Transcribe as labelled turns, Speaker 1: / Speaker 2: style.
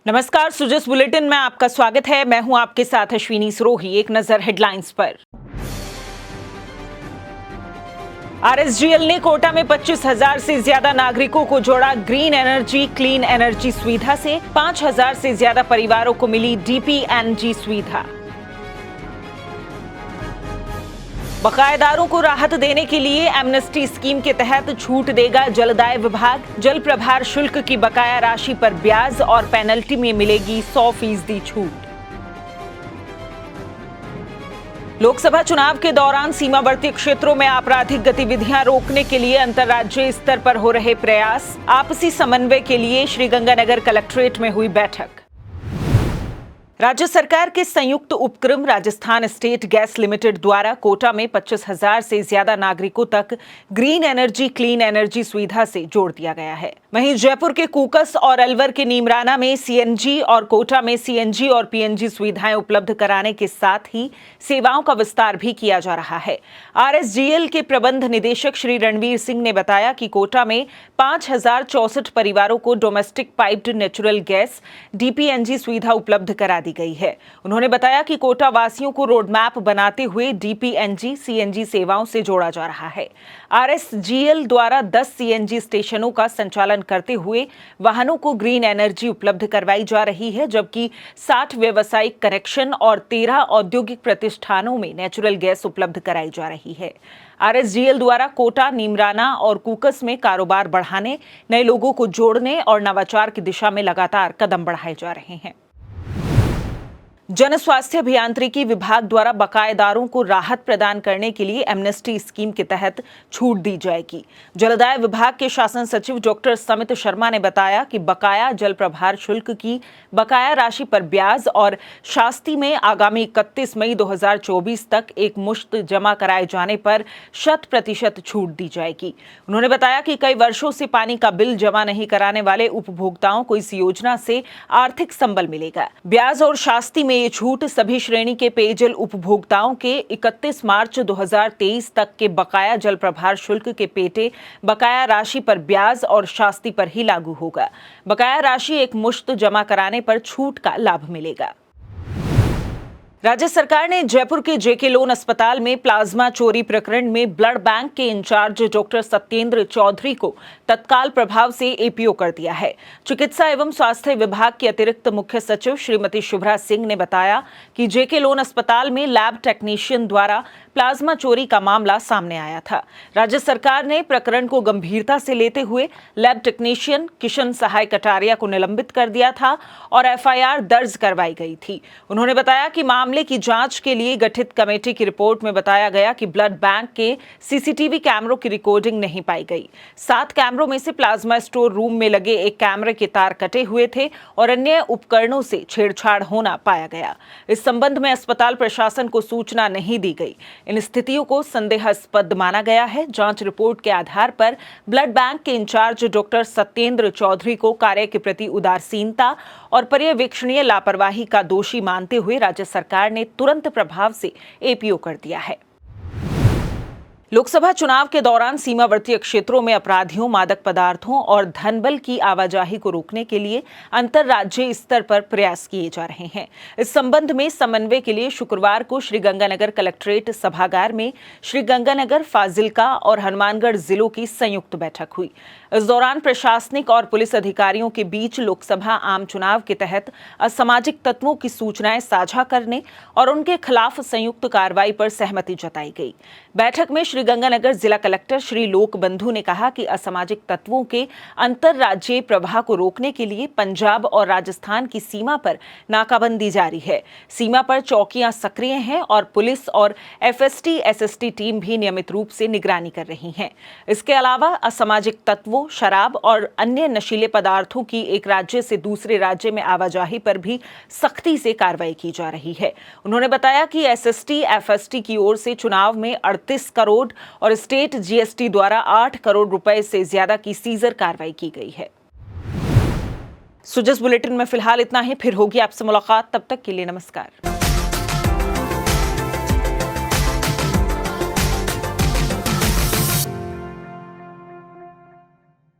Speaker 1: नमस्कार, सुजस बुलेटिन में आपका स्वागत है। मैं हूं आपके साथ अश्विनी सरोही। एक नजर हेडलाइंस पर। आरएसजीएल ने कोटा में 25,000 से ज्यादा नागरिकों को जोड़ा ग्रीन एनर्जी क्लीन एनर्जी सुविधा से। 5,000 से ज्यादा परिवारों को मिली डीपीएनजी सुविधा। बकायेदारों को राहत देने के लिए एमनेस्टी स्कीम के तहत छूट देगा जलदाय विभाग। जल प्रभार शुल्क की बकाया राशि पर ब्याज और पेनल्टी में मिलेगी 100% छूट। लोकसभा चुनाव के दौरान सीमावर्ती क्षेत्रों में आपराधिक गतिविधियां रोकने के लिए अंतर्राज्यीय स्तर पर हो रहे प्रयास। आपसी समन्वय के लिए श्रीगंगानगर कलेक्ट्रेट में हुई बैठक। राज्य सरकार के संयुक्त उपक्रम राजस्थान स्टेट गैस लिमिटेड द्वारा कोटा में 25,000 से ज्यादा नागरिकों तक ग्रीन एनर्जी क्लीन एनर्जी सुविधा से जोड़ दिया गया है। वहीं जयपुर के कूकस और अलवर के नीमराना में सीएनजी और कोटा में सीएनजी और पीएनजी सुविधाएं उपलब्ध कराने के साथ ही सेवाओं का विस्तार भी किया जा रहा है। आरएसजीएल के प्रबंध निदेशक श्री रणवीर सिंह ने बताया कि कोटा में 5,064 परिवारों को डोमेस्टिक पाइप्ड नेचुरल गैस डीपीएनजी सुविधा उपलब्ध करा दी गई है। उन्होंने बताया कि कोटा वासियों को रोड मैप बनाते हुए डीपीएनजी सीएनजी सेवाओं से जोड़ा जा रहा है। आरएसजीएल द्वारा 10 सीएनजी स्टेशनों का संचालन करते हुए वाहनों को ग्रीन एनर्जी उपलब्ध करवाई जा रही है, जबकि 60 व्यावसायिक कनेक्शन और 13 औद्योगिक प्रतिष्ठानों में नेचुरल गैस उपलब्ध कराई जा रही है। आरएसजीएल द्वारा कोटा, नीमराना और कूकस में कारोबार बढ़ाने, नए लोगों को जोड़ने और नवाचार की दिशा में लगातार कदम बढ़ाए जा रहे हैं। जन स्वास्थ्य अभियांत्रिकी विभाग द्वारा बकायेदारों को राहत प्रदान करने के लिए एमनेस्टी स्कीम के तहत छूट दी जाएगी। जलदाय विभाग के शासन सचिव डॉक्टर समित शर्मा ने बताया कि बकाया जल प्रभार शुल्क की बकाया राशि पर ब्याज और शास्ति में आगामी 31 मई 2024 तक एक मुश्त जमा कराए जाने पर 100% छूट दी जाएगी। उन्होंने बताया कि कई वर्षों से पानी का बिल जमा नहीं कराने वाले उपभोक्ताओं को इस योजना से आर्थिक संबल मिलेगा। ब्याज और शास्ति में ये छूट सभी श्रेणी के पेयजल उपभोक्ताओं के 31 मार्च 2023 तक के बकाया जल प्रभार शुल्क के पेटे बकाया राशि पर ब्याज और शास्ति पर ही लागू होगा। बकाया राशि एक मुश्त जमा कराने पर छूट का लाभ मिलेगा। राज्य सरकार ने जयपुर के जेके लोन अस्पताल में प्लाज्मा चोरी प्रकरण में ब्लड बैंक के इंचार्ज डॉक्टर सत्येंद्र चौधरी को तत्काल प्रभाव से एपीओ कर दिया है। चिकित्सा एवं स्वास्थ्य विभाग के अतिरिक्त मुख्य सचिव श्रीमती शुभ्रा सिंह ने बताया कि जेके लोन अस्पताल में लैब टेक्नीशियन द्वारा प्लाज्मा चोरी का मामला सामने आया था। राज्य सरकार ने प्रकरण को गंभीरता से लेते हुए लैब टेक्नीशियन किशन सहाय कटारिया को निलंबित कर दिया था और एफआईआर दर्ज करवाई गई थी। उन्होंने बताया कि मामले की जांच के लिए गठित कमेटी की रिपोर्ट में बताया गया कि ब्लड बैंक के सीसीटीवी कैमरों की रिकॉर्डिंग नहीं पाई गई। 7 कैमरों में से प्लाज्मा स्टोर रूम में लगे एक कैमरे के तार कटे हुए थे और अन्य उपकरणों से छेड़छाड़ होना पाया गया। इस संबंध में अस्पताल प्रशासन को सूचना नहीं दी गई। इन स्थितियों को संदेहास्पद माना गया है। जांच रिपोर्ट के आधार पर ब्लड बैंक के इंचार्ज डॉक्टर सत्येंद्र चौधरी को कार्य के प्रति उदासीनता और पर्यवेक्षणीय लापरवाही का दोषी मानते हुए राज्य सरकार ने तुरंत प्रभाव से एपीओ कर दिया है। लोकसभा चुनाव के दौरान सीमावर्ती क्षेत्रों में अपराधियों, मादक पदार्थों और धनबल की आवाजाही को रोकने के लिए अंतर्राज्यीय स्तर पर प्रयास किए जा रहे हैं। इस संबंध में समन्वय के लिए शुक्रवार को श्रीगंगानगर कलेक्ट्रेट सभागार में श्रीगंगानगर, फाजिल्का और हनुमानगढ़ जिलों की संयुक्त बैठक हुई। इस दौरान प्रशासनिक और पुलिस अधिकारियों के बीच लोकसभा आम चुनाव के तहत असामाजिक तत्वों की सूचनाएं साझा करने और उनके खिलाफ संयुक्त कार्रवाई पर सहमति जताई गई। बैठक में श्रीगंगानगर जिला कलेक्टर श्री लोक बंधु ने कहा कि असामाजिक तत्वों के अंतरराज्यीय प्रवाह को रोकने के लिए पंजाब और राजस्थान की सीमा पर नाकाबंदी जारी है। सीमा पर चौकियां सक्रिय हैं और पुलिस और एफएसटी, एसएसटी टीम भी नियमित रूप से निगरानी कर रही हैं। इसके अलावा असामाजिक तत्वों, शराब और अन्य नशीले पदार्थों की एक राज्य से दूसरे राज्य में आवाजाही पर भी सख्ती से कार्रवाई की जा रही है। उन्होंने बताया कि एसएसटी, एफएसटी की ओर से चुनाव में 38 करोड़ और स्टेट जीएसटी द्वारा 8 करोड़ रुपए से ज्यादा की सीजर कार्रवाई की गई है। सुजस बुलेटिन में फिलहाल इतना ही। फिर होगी आपसे मुलाकात, तब तक के लिए नमस्कार।